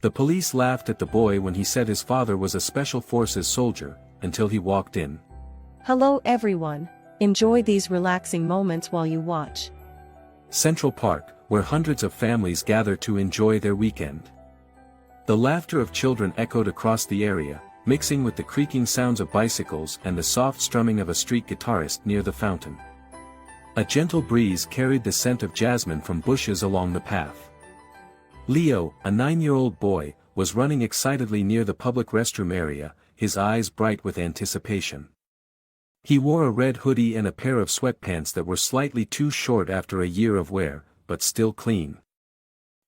The police laughed at the boy when he said his father was a special forces soldier, until he walked in. Hello everyone. Enjoy these relaxing moments while you watch Central Park, where hundreds of families gather to enjoy their weekend. The laughter of children echoed across the area, mixing with the creaking sounds of bicycles and the soft strumming of a street guitarist near the fountain. A gentle breeze carried the scent of jasmine from bushes along the path. Leo, a 9-year-old boy, was running excitedly near the public restroom area, his eyes bright with anticipation. He wore a red hoodie and a pair of sweatpants that were slightly too short after a year of wear, but still clean.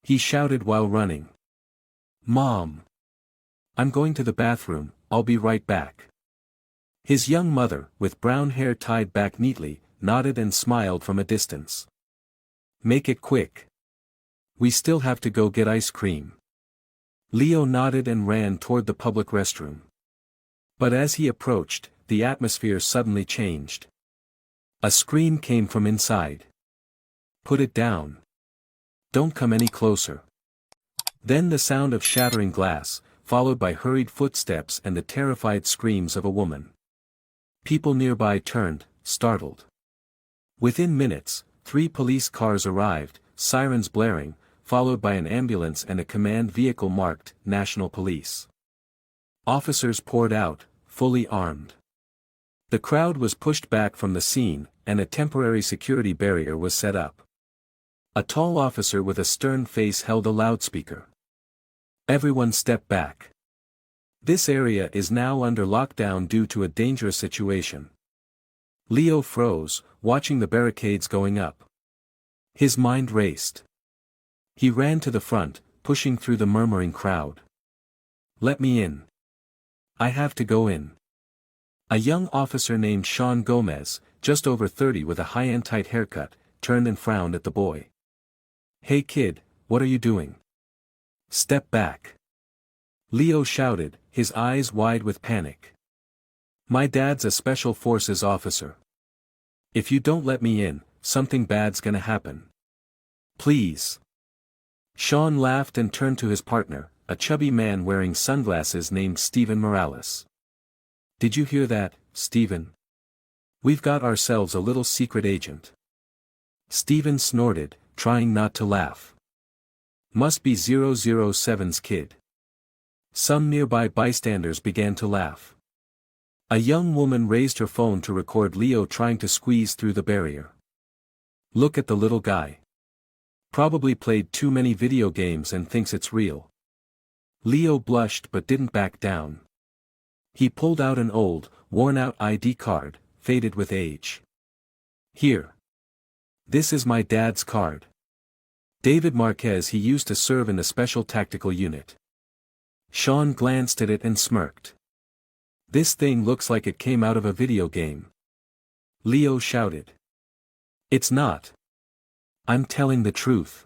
He shouted while running. "Mom! I'm going to the bathroom, I'll be right back." His young mother, with brown hair tied back neatly, nodded and smiled from a distance. "Make it quick. We still have to go get ice cream." Leo nodded and ran toward the public restroom. But as he approached, the atmosphere suddenly changed. A scream came from inside. "Put it down. Don't come any closer." Then the sound of shattering glass, followed by hurried footsteps and the terrified screams of a woman. People nearby turned, startled. Within minutes, 3 police cars arrived, sirens blaring, followed by an ambulance and a command vehicle marked National Police. Officers poured out, fully armed. The crowd was pushed back from the scene, and a temporary security barrier was set up. A tall officer with a stern face held a loudspeaker. "Everyone step back. This area is now under lockdown due to a dangerous situation." Leo froze, watching the barricades going up. His mind raced. He ran to the front, pushing through the murmuring crowd. "Let me in. I have to go in." A young officer named Sean Gomez, just over 30 with a high-end tight haircut, turned and frowned at the boy. "Hey kid, what are you doing? Step back." Leo shouted, his eyes wide with panic. "My dad's a special forces officer. If you don't let me in, something bad's gonna happen. Please." Sean laughed and turned to his partner, a chubby man wearing sunglasses named Steven Morales. "Did you hear that, Steven? We've got ourselves a little secret agent." Steven snorted, trying not to laugh. "Must be 007's kid." Some nearby bystanders began to laugh. A young woman raised her phone to record Leo trying to squeeze through the barrier. "Look at the little guy. Probably played too many video games and thinks it's real." Leo blushed but didn't back down. He pulled out an old, worn-out ID card, faded with age. "Here. This is my dad's card. David Marquez, he used to serve in the Special Tactical Unit." Sean glanced at it and smirked. "This thing looks like it came out of a video game." Leo shouted. "It's not. I'm telling the truth.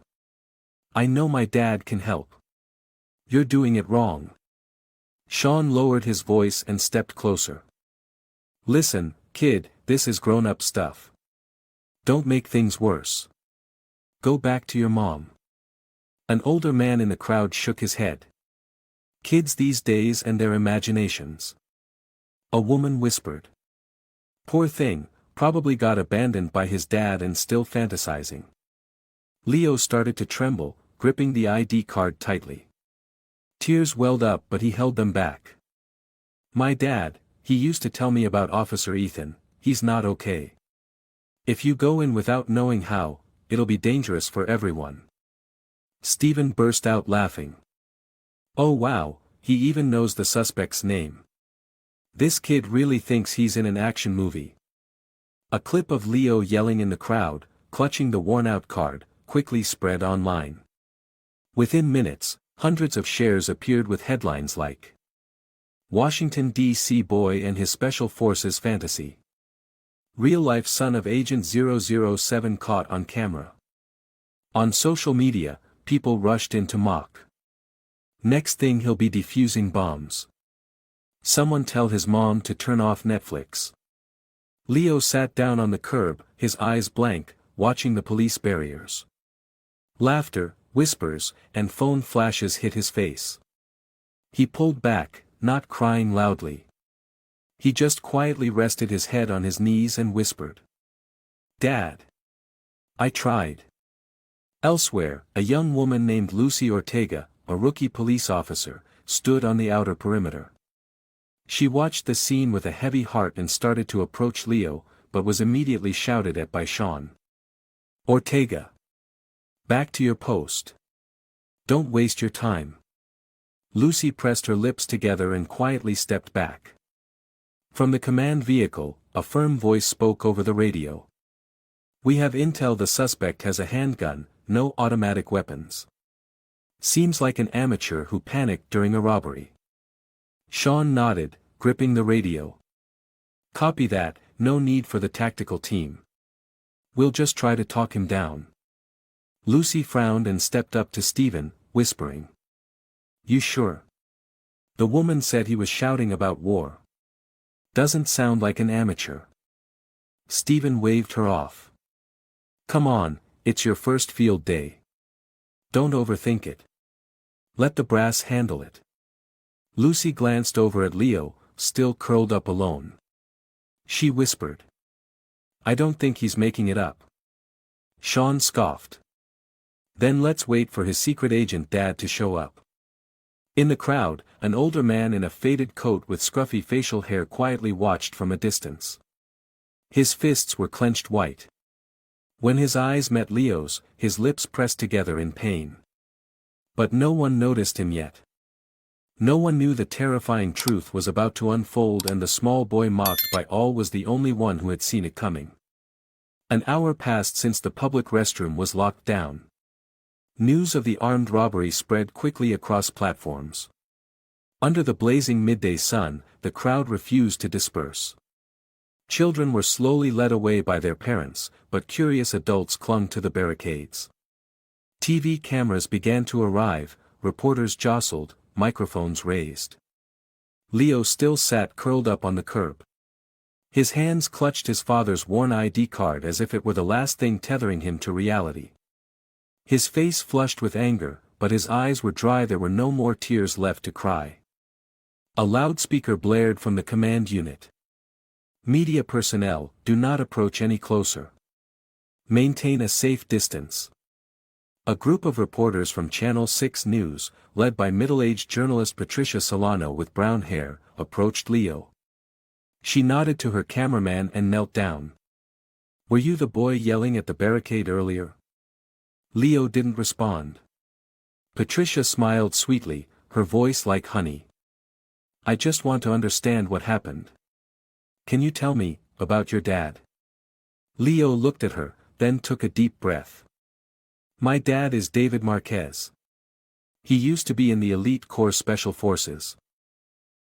I know my dad can help. You're doing it wrong." Sean lowered his voice and stepped closer. "Listen, kid, this is grown-up stuff. Don't make things worse. Go back to your mom." An older man in the crowd shook his head. "Kids these days and their imaginations." A woman whispered. "Poor thing, probably got abandoned by his dad and still fantasizing." Leo started to tremble, gripping the ID card tightly. Tears welled up but he held them back. "My dad, he used to tell me about Officer Ethan, he's not okay. If you go in without knowing how, it'll be dangerous for everyone." Steven burst out laughing. "Oh wow, he even knows the suspect's name. This kid really thinks he's in an action movie." A clip of Leo yelling in the crowd, clutching the worn-out card, quickly spread online. Within minutes, hundreds of shares appeared with headlines like, "Washington, D.C. boy and his special forces fantasy. Real-life son of Agent 007 caught on camera." On social media, people rushed in to mock. "Next thing he'll be defusing bombs. Someone tell his mom to turn off Netflix." Leo sat down on the curb, his eyes blank, watching the police barriers. Laughter, whispers, and phone flashes hit his face. He pulled back, not crying loudly. He just quietly rested his head on his knees and whispered. "Dad. I tried." Elsewhere, a young woman named Lucy Ortega, a rookie police officer, stood on the outer perimeter. She watched the scene with a heavy heart and started to approach Leo, but was immediately shouted at by Sean. "Ortega. Back to your post. Don't waste your time." Lucy pressed her lips together and quietly stepped back. From the command vehicle, a firm voice spoke over the radio. "We have intel the suspect has a handgun, no automatic weapons. Seems like an amateur who panicked during a robbery." Sean nodded, gripping the radio. "Copy that, no need for the tactical team. We'll just try to talk him down." Lucy frowned and stepped up to Stephen, whispering. "You sure? The woman said he was shouting about war. Doesn't sound like an amateur." Stephen waved her off. "Come on, it's your first field day. Don't overthink it. Let the brass handle it." Lucy glanced over at Leo, still curled up alone. She whispered. "I don't think he's making it up." Sean scoffed. "Then let's wait for his secret agent dad to show up." In the crowd, an older man in a faded coat with scruffy facial hair quietly watched from a distance. His fists were clenched white. When his eyes met Leo's, his lips pressed together in pain. But no one noticed him yet. No one knew the terrifying truth was about to unfold, and the small boy mocked by all was the only one who had seen it coming. An hour passed since the public restroom was locked down. News of the armed robbery spread quickly across platforms. Under the blazing midday sun, the crowd refused to disperse. Children were slowly led away by their parents, but curious adults clung to the barricades. TV cameras began to arrive, reporters jostled, microphones raised. Leo still sat curled up on the curb. His hands clutched his father's worn ID card as if it were the last thing tethering him to reality. His face flushed with anger, but his eyes were dry. There were no more tears left to cry. A loudspeaker blared from the command unit. "Media personnel, do not approach any closer. Maintain a safe distance." A group of reporters from Channel 6 News, led by middle-aged journalist Patricia Solano with brown hair, approached Leo. She nodded to her cameraman and knelt down. "Were you the boy yelling at the barricade earlier?" Leo didn't respond. Patricia smiled sweetly, her voice like honey. "I just want to understand what happened. Can you tell me about your dad?" Leo looked at her, then took a deep breath. "My dad is David Marquez. He used to be in the elite Corps Special Forces.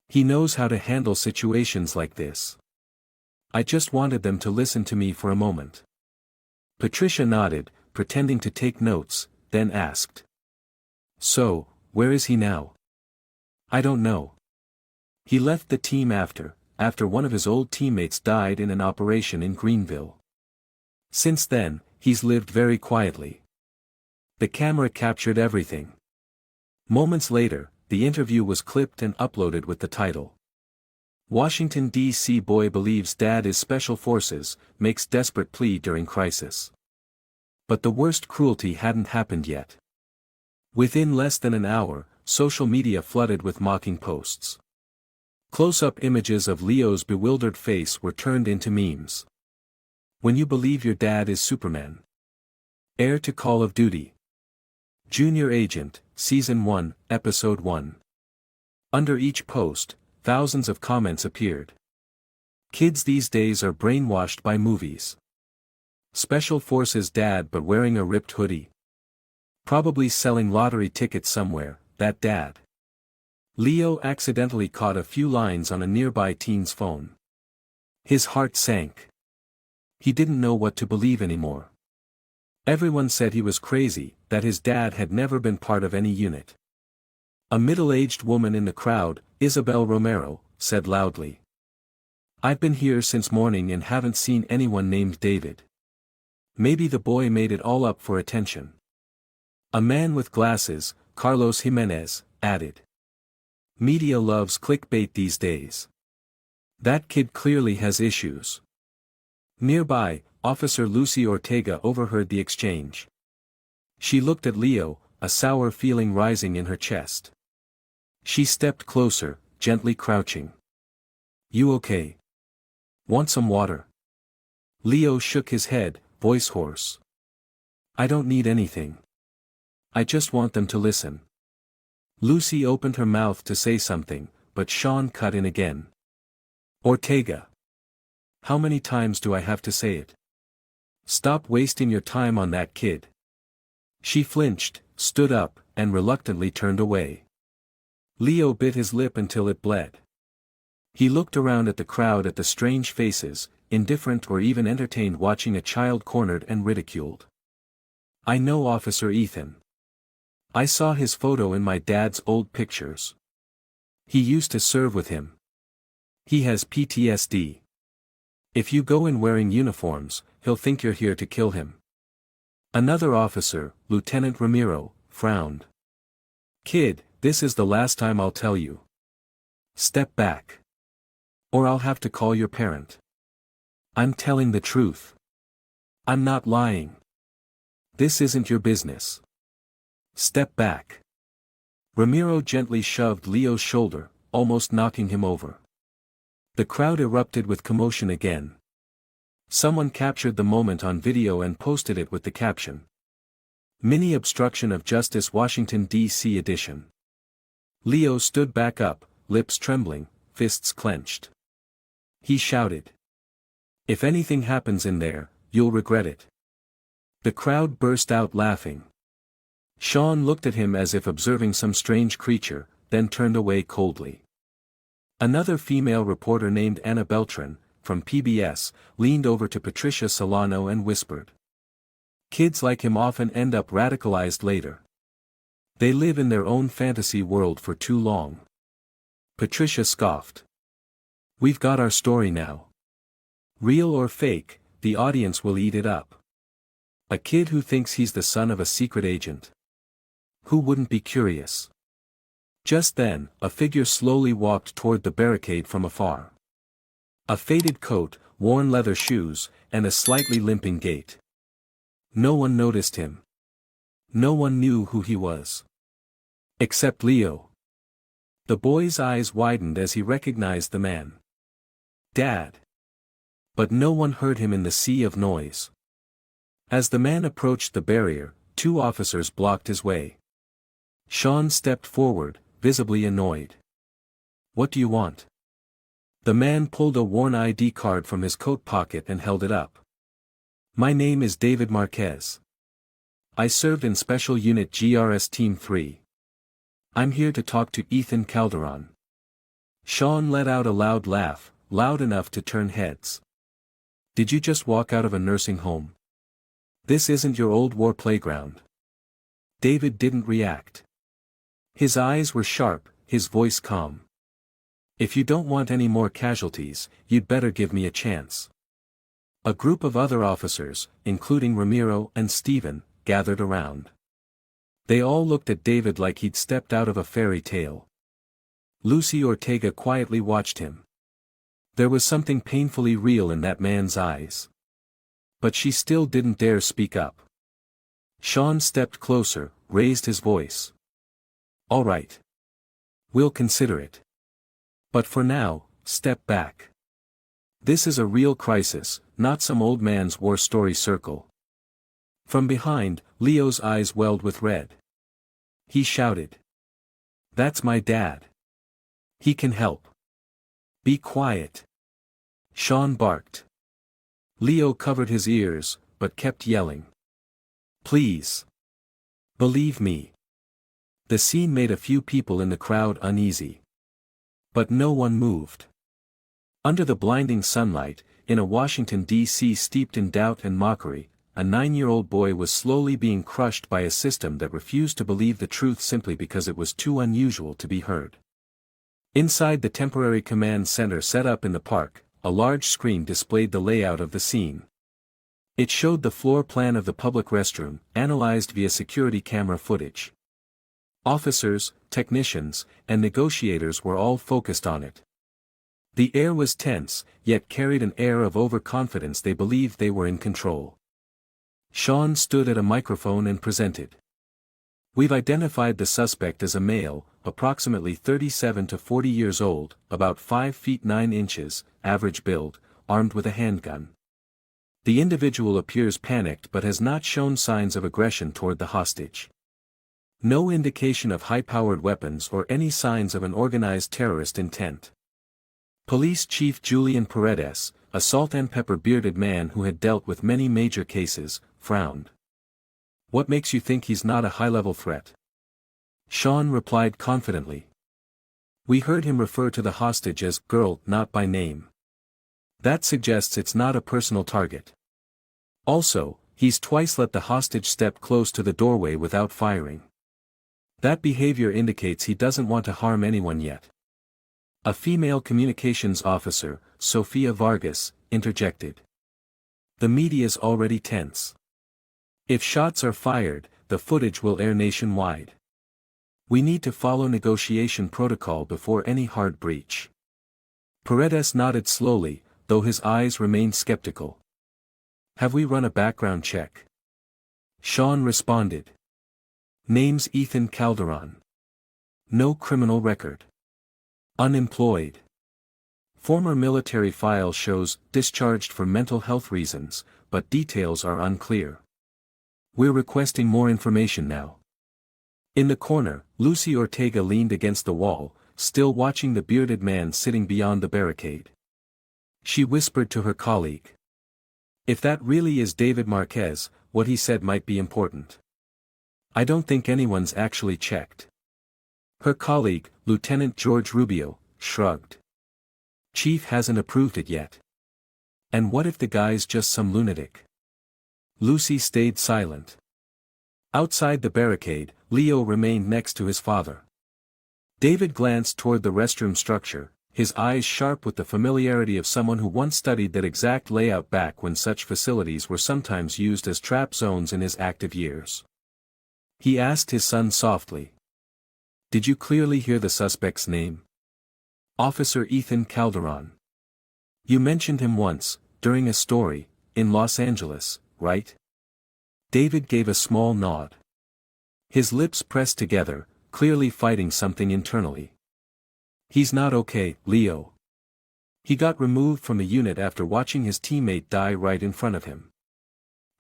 He knows how to handle situations like this. I just wanted them to listen to me for a moment." Patricia nodded, pretending to take notes, then asked. "So, where is he now?" "I don't know. He left the team after one of his old teammates died in an operation in Greenville. Since then, he's lived very quietly." The camera captured everything. Moments later, the interview was clipped and uploaded with the title. "Washington, D.C. Boy believes dad is Special Forces, makes desperate plea during crisis." But the worst cruelty hadn't happened yet. Within less than an hour, social media flooded with mocking posts. Close-up images of Leo's bewildered face were turned into memes. "When you believe your dad is Superman. Heir to Call of Duty. Junior Agent, Season 1, Episode 1. Under each post, thousands of comments appeared. "Kids these days are brainwashed by movies. Special Forces dad but wearing a ripped hoodie. Probably selling lottery tickets somewhere, that dad." Leo accidentally caught a few lines on a nearby teen's phone. His heart sank. He didn't know what to believe anymore. Everyone said he was crazy, that his dad had never been part of any unit. A middle-aged woman in the crowd, Isabel Romero, said loudly. "I've been here since morning and haven't seen anyone named David. Maybe the boy made it all up for attention." A man with glasses, Carlos Jimenez, added. Media loves clickbait these days. That kid clearly has issues. Nearby, Officer Lucy Ortega overheard the exchange. She looked at Leo, a sour feeling rising in her chest. She stepped closer, gently crouching. You okay? Want some water? Leo shook his head, voice hoarse. I don't need anything. I just want them to listen. Lucy opened her mouth to say something, but Sean cut in again. Ortega. How many times do I have to say it? Stop wasting your time on that kid. She flinched, stood up, and reluctantly turned away. Leo bit his lip until it bled. He looked around at the crowd at the strange faces, indifferent or even entertained watching a child cornered and ridiculed. I know Officer Ethan. I saw his photo in my dad's old pictures. He used to serve with him. He has PTSD. If you go in wearing uniforms, he'll think you're here to kill him. Another officer, Lieutenant Ramiro, frowned. Kid, this is the last time I'll tell you. Step back. Or I'll have to call your parent. I'm telling the truth. I'm not lying. This isn't your business. Step back. Ramiro gently shoved Leo's shoulder, almost knocking him over. The crowd erupted with commotion again. Someone captured the moment on video and posted it with the caption. Mini obstruction of justice Washington, D.C. edition. Leo stood back up, lips trembling, fists clenched. He shouted. If anything happens in there, you'll regret it. The crowd burst out laughing. Sean looked at him as if observing some strange creature, then turned away coldly. Another female reporter named Anna Beltran, from PBS, leaned over to Patricia Solano and whispered. Kids like him often end up radicalized later. They live in their own fantasy world for too long. Patricia scoffed. We've got our story now. Real or fake, the audience will eat it up. A kid who thinks he's the son of a secret agent. Who wouldn't be curious? Just then, a figure slowly walked toward the barricade from afar. A faded coat, worn leather shoes, and a slightly limping gait. No one noticed him. No one knew who he was. Except Leo. The boy's eyes widened as he recognized the man. Dad. But no one heard him in the sea of noise. As the man approached the barrier, 2 officers blocked his way. Sean stepped forward, visibly annoyed. What do you want? The man pulled a worn ID card from his coat pocket and held it up. My name is David Marquez. I served in Special Unit GRS Team 3. I'm here to talk to Ethan Calderon. Sean let out a loud laugh, loud enough to turn heads. Did you just walk out of a nursing home? This isn't your old war playground. David didn't react. His eyes were sharp, his voice calm. If you don't want any more casualties, you'd better give me a chance. A group of other officers, including Ramiro and Stephen, gathered around. They all looked at David like he'd stepped out of a fairy tale. Lucy Ortega quietly watched him. There was something painfully real in that man's eyes. But she still didn't dare speak up. Sean stepped closer, raised his voice. All right. We'll consider it. But for now, step back. This is a real crisis, not some old man's war story circle. From behind, Leo's eyes welled with red. He shouted. That's my dad. He can help. Be quiet. Sean barked. Leo covered his ears, but kept yelling. Please. Believe me. The scene made a few people in the crowd uneasy. But no one moved. Under the blinding sunlight, in a Washington, D.C. steeped in doubt and mockery, a 9-year-old boy was slowly being crushed by a system that refused to believe the truth simply because it was too unusual to be heard. Inside the temporary command center set up in the park, a large screen displayed the layout of the scene. It showed the floor plan of the public restroom, analyzed via security camera footage. Officers, technicians, and negotiators were all focused on it. The air was tense, yet carried an air of overconfidence. They believed they were in control. Sean stood at a microphone and presented. We've identified the suspect as a male, approximately 37 to 40 years old, about 5 feet 9 inches, average build, armed with a handgun. The individual appears panicked but has not shown signs of aggression toward the hostage. No indication of high-powered weapons or any signs of an organized terrorist intent. Police Chief Julian Paredes, a salt-and-pepper bearded man who had dealt with many major cases, frowned. What makes you think he's not a high-level threat? Sean replied confidently. We heard him refer to the hostage as girl, not by name. That suggests it's not a personal target. Also, he's twice let the hostage step close to the doorway without firing. That behavior indicates he doesn't want to harm anyone yet. A female communications officer, Sofia Vargas, interjected. The media's already tense. If shots are fired, the footage will air nationwide. We need to follow negotiation protocol before any hard breach. Paredes nodded slowly, though his eyes remained skeptical. Have we run a background check? Sean responded. Name's Ethan Calderon. No criminal record. Unemployed. Former military file shows discharged for mental health reasons, but details are unclear. We're requesting more information now. In the corner, Lucy Ortega leaned against the wall, still watching the bearded man sitting beyond the barricade. She whispered to her colleague. If that really is David Marquez, what he said might be important. I don't think anyone's actually checked. Her colleague, Lieutenant George Rubio, shrugged. Chief hasn't approved it yet. And what if the guy's just some lunatic? Lucy stayed silent. Outside the barricade, Leo remained next to his father. David glanced toward the restroom structure, his eyes sharp with the familiarity of someone who once studied that exact layout back when such facilities were sometimes used as trap zones in his active years. He asked his son softly. Did you clearly hear the suspect's name? Officer Ethan Calderon. You mentioned him once, during a story, in Los Angeles, right? David gave a small nod. His lips pressed together, clearly fighting something internally. He's not okay, Leo. He got removed from the unit after watching his teammate die right in front of him.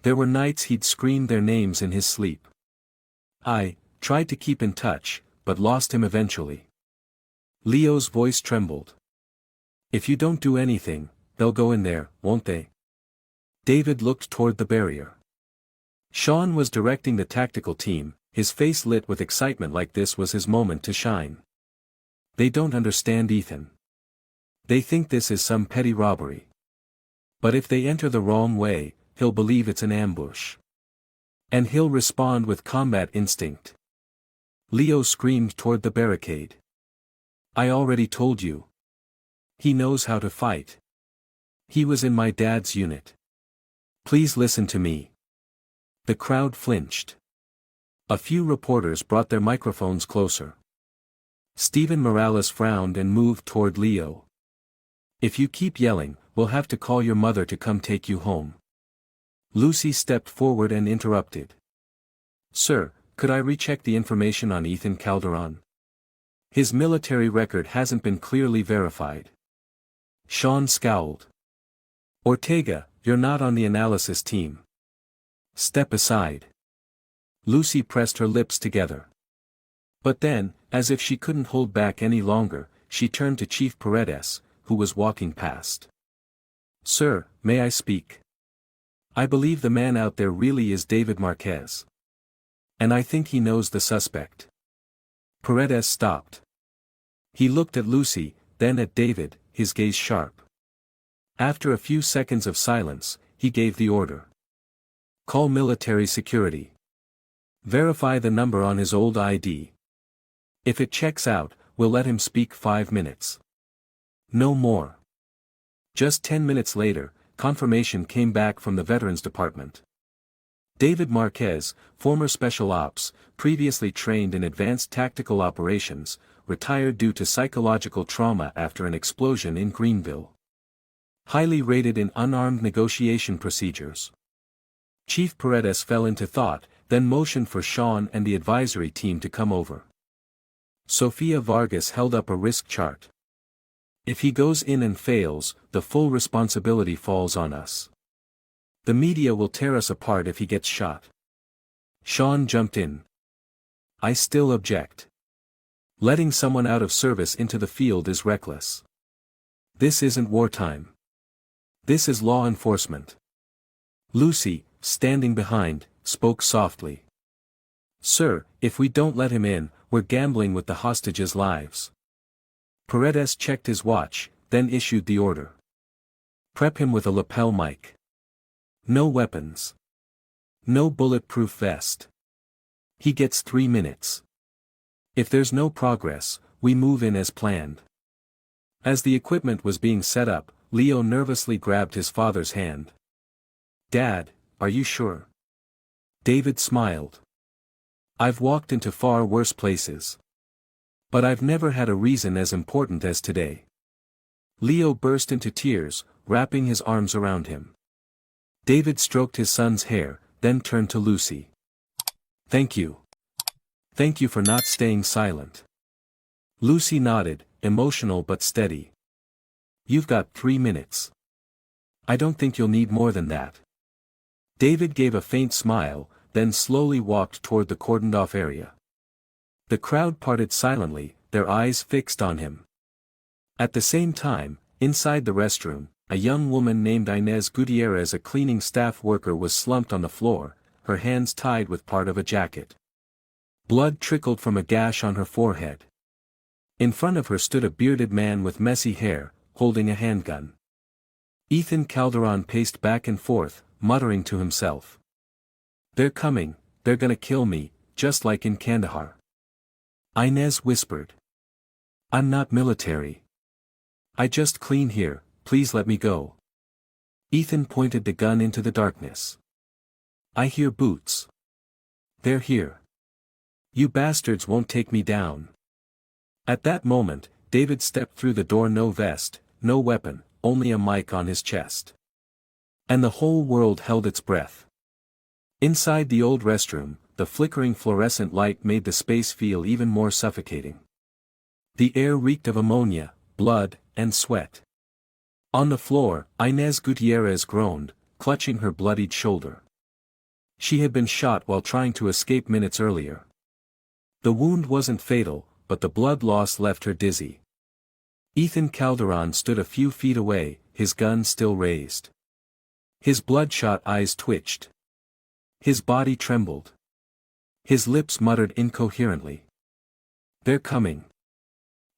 There were nights he'd screamed their names in his sleep. I tried to keep in touch, but lost him eventually. Leo's voice trembled. If you don't do anything, they'll go in there, won't they? David looked toward the barrier. Sean was directing the tactical team, his face lit with excitement like this was his moment to shine. They don't understand Ethan. They think this is some petty robbery. But if they enter the wrong way, he'll believe it's an ambush. And he'll respond with combat instinct. Leo screamed toward the barricade. I already told you. He knows how to fight. He was in my dad's unit. Please listen to me. The crowd flinched. A few reporters brought their microphones closer. Stephen Morales frowned and moved toward Leo. If you keep yelling, we'll have to call your mother to come take you home. Lucy stepped forward and interrupted. Sir, could I recheck the information on Ethan Calderon? His military record hasn't been clearly verified. Sean scowled. Ortega, you're not on the analysis team. Step aside. Lucy pressed her lips together. But then, as if she couldn't hold back any longer, she turned to Chief Paredes, who was walking past. Sir, may I speak? I believe the man out there really is David Marquez. And I think he knows the suspect. Paredes stopped. He looked at Lucy, then at David, his gaze sharp. After a few seconds of silence, he gave the order. Call military security. Verify the number on his old ID. If it checks out, we'll let him speak 5 minutes. No more. Just 10 minutes later, confirmation came back from the Veterans Department. David Marquez, former Special Ops, previously trained in advanced tactical operations, retired due to psychological trauma after an explosion in Greenville. Highly rated in unarmed negotiation procedures. Chief Paredes fell into thought, then motioned for Sean and the advisory team to come over. Sofia Vargas held up a risk chart. If he goes in and fails, the full responsibility falls on us. The media will tear us apart if he gets shot. Sean jumped in. I still object. Letting someone out of service into the field is reckless. This isn't wartime. This is law enforcement. Lucy, standing behind, spoke softly. Sir, if we don't let him in, we're gambling with the hostages' lives. Paredes checked his watch, then issued the order. Prep him with a lapel mic. No weapons. No bulletproof vest. He gets 3 minutes. If there's no progress, we move in as planned. As the equipment was being set up, Leo nervously grabbed his father's hand. Dad, are you sure? David smiled. I've walked into far worse places. But I've never had a reason as important as today. Leo burst into tears, wrapping his arms around him. David stroked his son's hair, then turned to Lucy. Thank you. Thank you for not staying silent. Lucy nodded, emotional but steady. You've got 3 minutes. I don't think you'll need more than that. David gave a faint smile, then slowly walked toward the cordoned-off area. The crowd parted silently, their eyes fixed on him. At the same time, inside the restroom, a young woman named Inez Gutierrez, a cleaning staff worker, was slumped on the floor, her hands tied with part of a jacket. Blood trickled from a gash on her forehead. In front of her stood a bearded man with messy hair, holding a handgun. Ethan Calderon paced back and forth, muttering to himself. They're coming, they're gonna kill me, just like in Kandahar. Inez whispered. I'm not military. I just clean here, please let me go. Ethan pointed the gun into the darkness. I hear boots. They're here. You bastards won't take me down. At that moment, David stepped through the door, no vest, no weapon, only a mic on his chest. And the whole world held its breath. Inside the old restroom, the flickering fluorescent light made the space feel even more suffocating. The air reeked of ammonia, blood, and sweat. On the floor, Inez Gutierrez groaned, clutching her bloodied shoulder. She had been shot while trying to escape minutes earlier. The wound wasn't fatal, but the blood loss left her dizzy. Ethan Calderon stood a few feet away, his gun still raised. His bloodshot eyes twitched. His body trembled. His lips muttered incoherently. They're coming.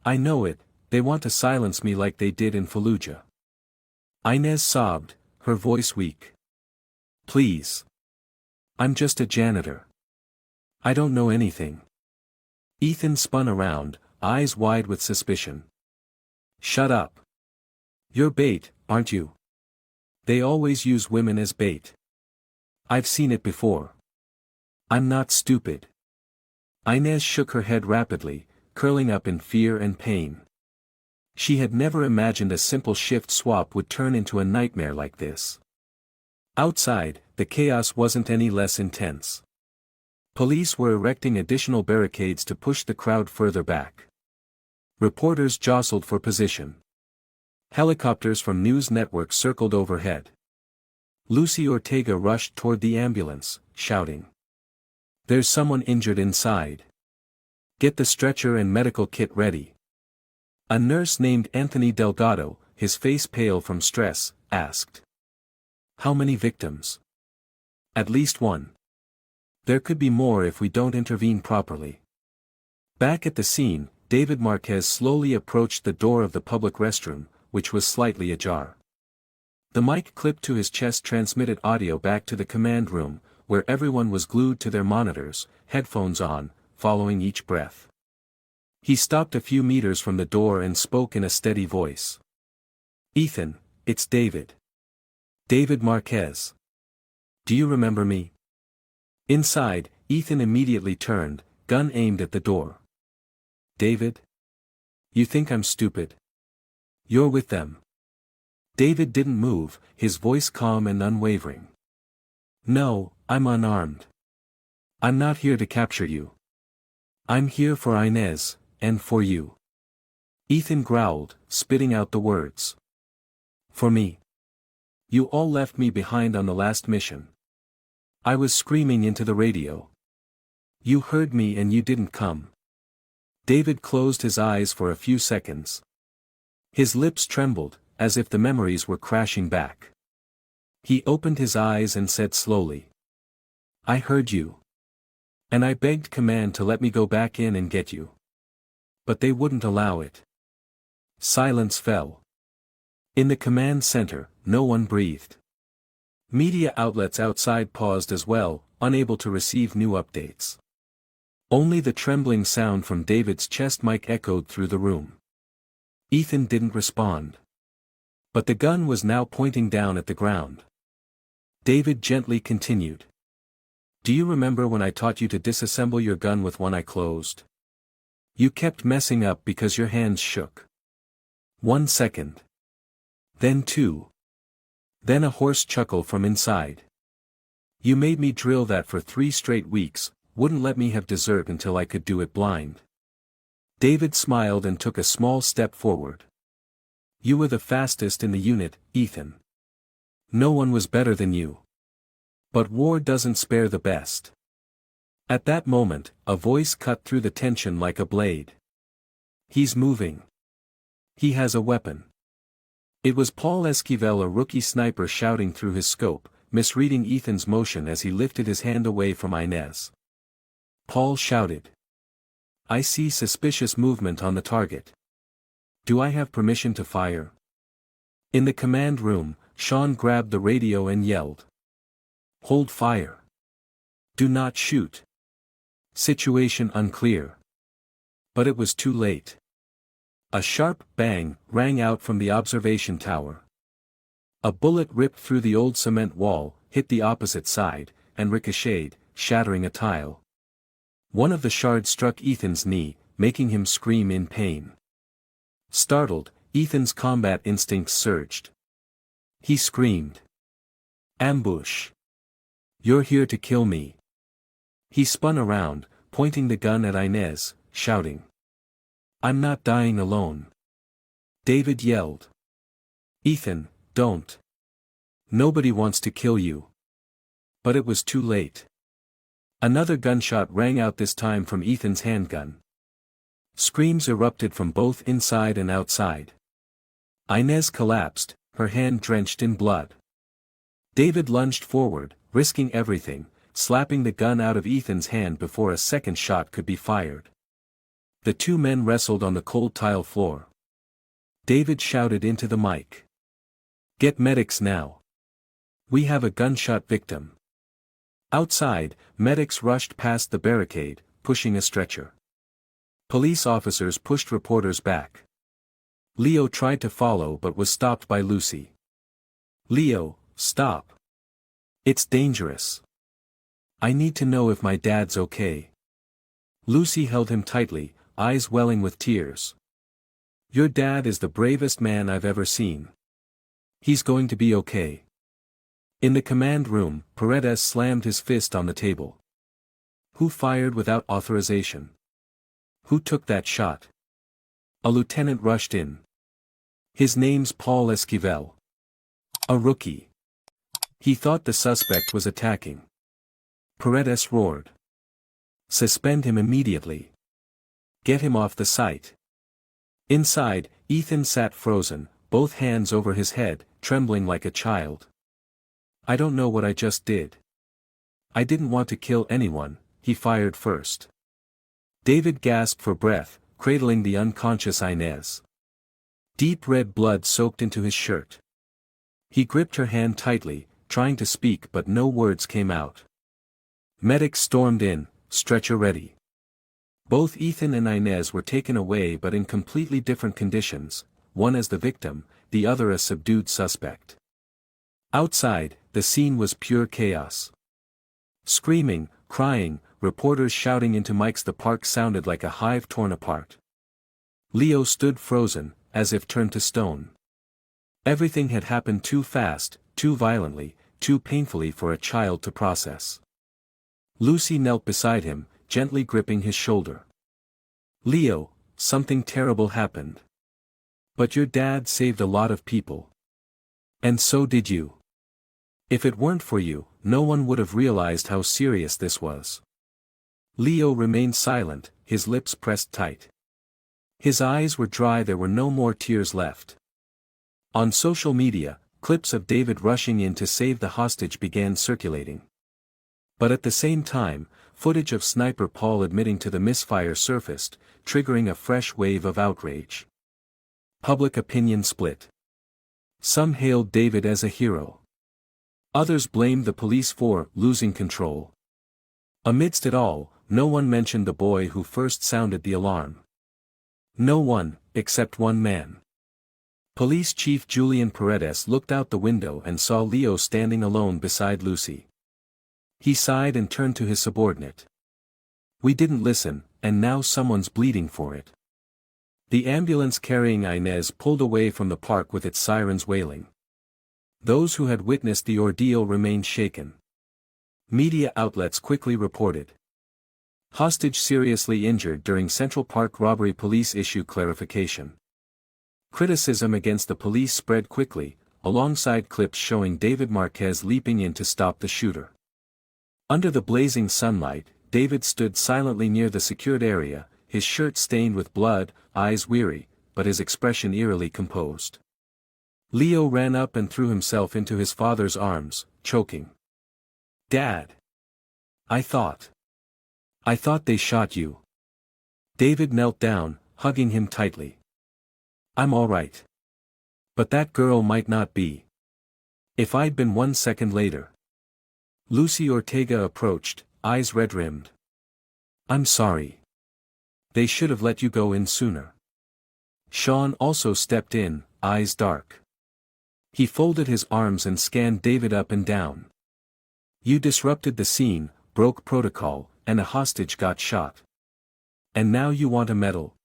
I know it, they want to silence me like they did in Fallujah. Inez sobbed, her voice weak. Please. I'm just a janitor. I don't know anything. Ethan spun around, eyes wide with suspicion. Shut up. You're bait, aren't you? They always use women as bait. I've seen it before. I'm not stupid. Inez shook her head rapidly, curling up in fear and pain. She had never imagined a simple shift swap would turn into a nightmare like this. Outside, the chaos wasn't any less intense. Police were erecting additional barricades to push the crowd further back. Reporters jostled for position. Helicopters from news networks circled overhead. Lucy Ortega rushed toward the ambulance, shouting. There's someone injured inside. Get the stretcher and medical kit ready. A nurse named Anthony Delgado, his face pale from stress, asked. How many victims? At least one. There could be more if we don't intervene properly. Back at the scene, David Marquez slowly approached the door of the public restroom, which was slightly ajar. The mic clipped to his chest transmitted audio back to the command room, where everyone was glued to their monitors, headphones on, following each breath. He stopped a few meters from the door and spoke in a steady voice. Ethan, it's David. David Marquez. Do you remember me? Inside, Ethan immediately turned, gun aimed at the door. David? You think I'm stupid? You're with them. David didn't move, his voice calm and unwavering. No, I'm unarmed. I'm not here to capture you. I'm here for Inez, and for you. Ethan growled, spitting out the words. For me. You all left me behind on the last mission. I was screaming into the radio. You heard me and you didn't come. David closed his eyes for a few seconds. His lips trembled, as if the memories were crashing back. He opened his eyes and said slowly. I heard you. And I begged command to let me go back in and get you. But they wouldn't allow it. Silence fell. In the command center, no one breathed. Media outlets outside paused as well, unable to receive new updates. Only the trembling sound from David's chest mic echoed through the room. Ethan didn't respond. But the gun was now pointing down at the ground. David gently continued. Do you remember when I taught you to disassemble your gun with one eye closed? You kept messing up because your hands shook. 1 second. Then 2. Then a hoarse chuckle from inside. You made me drill that for 3 straight weeks, wouldn't let me have dessert until I could do it blind. David smiled and took a small step forward. You were the fastest in the unit, Ethan. No one was better than you. But war doesn't spare the best. At that moment, a voice cut through the tension like a blade. He's moving. He has a weapon. It was Paul Esquivel, a rookie sniper, shouting through his scope, misreading Ethan's motion as he lifted his hand away from Inez. Paul shouted. I see suspicious movement on the target. Do I have permission to fire? In the command room, Sean grabbed the radio and yelled. Hold fire. Do not shoot. Situation unclear. But it was too late. A sharp bang rang out from the observation tower. A bullet ripped through the old cement wall, hit the opposite side, and ricocheted, shattering a tile. One of the shards struck Ethan's knee, making him scream in pain. Startled, Ethan's combat instincts surged. He screamed. Ambush. You're here to kill me. He spun around, pointing the gun at Inez, shouting. I'm not dying alone. David yelled. Ethan, don't. Nobody wants to kill you. But it was too late. Another gunshot rang out, this time from Ethan's handgun. Screams erupted from both inside and outside. Inez collapsed, her hand drenched in blood. David lunged forward, risking everything, slapping the gun out of Ethan's hand before a second shot could be fired. The two men wrestled on the cold tile floor. David shouted into the mic. Get medics now. We have a gunshot victim. Outside, medics rushed past the barricade, pushing a stretcher. Police officers pushed reporters back. Leo tried to follow but was stopped by Lucy. Leo, stop. It's dangerous. I need to know if my dad's okay. Lucy held him tightly, eyes welling with tears. Your dad is the bravest man I've ever seen. He's going to be okay. In the command room, Paredes slammed his fist on the table. Who fired without authorization? Who took that shot? A lieutenant rushed in. His name's Paul Esquivel. A rookie. He thought the suspect was attacking. Paredes roared. Suspend him immediately. Get him off the site. Inside, Ethan sat frozen, both hands over his head, trembling like a child. I don't know what I just did. I didn't want to kill anyone, he fired first. David gasped for breath, cradling the unconscious Inez. Deep red blood soaked into his shirt. He gripped her hand tightly, trying to speak but no words came out. Medics stormed in, stretcher ready. Both Ethan and Inez were taken away but in completely different conditions, one as the victim, the other a subdued suspect. Outside, the scene was pure chaos. Screaming, crying, reporters shouting into mics. The park sounded like a hive torn apart. Leo stood frozen, as if turned to stone. Everything had happened too fast, too violently, too painfully for a child to process. Lucy knelt beside him, gently gripping his shoulder. "Leo, something terrible happened. But your dad saved a lot of people. And so did you. If it weren't for you, no one would have realized how serious this was." Leo remained silent, his lips pressed tight. His eyes were dry. There were no more tears left. On social media, clips of David rushing in to save the hostage began circulating. But at the same time, footage of Sniper Paul admitting to the misfire surfaced, triggering a fresh wave of outrage. Public opinion split. Some hailed David as a hero. Others blamed the police for losing control. Amidst it all, no one mentioned the boy who first sounded the alarm. No one, except one man. Police Chief Julian Paredes looked out the window and saw Leo standing alone beside Lucy. He sighed and turned to his subordinate. "We didn't listen, and now someone's bleeding for it." The ambulance carrying Inez pulled away from the park with its sirens wailing. Those who had witnessed the ordeal remained shaken. Media outlets quickly reported. Hostage seriously injured during Central Park robbery. Police issue clarification. Criticism against the police spread quickly, alongside clips showing David Marquez leaping in to stop the shooter. Under the blazing sunlight, David stood silently near the secured area, his shirt stained with blood, eyes weary, but his expression eerily composed. Leo ran up and threw himself into his father's arms, choking. "Dad! I thought they shot you." David knelt down, hugging him tightly. "I'm all right. But that girl might not be. If I'd been 1 second later." Lucy Ortega approached, eyes red-rimmed. "I'm sorry. They should have let you go in sooner." Sean also stepped in, eyes dark. He folded his arms and scanned David up and down. "You disrupted the scene, broke protocol, and a hostage got shot. And now you want a medal?"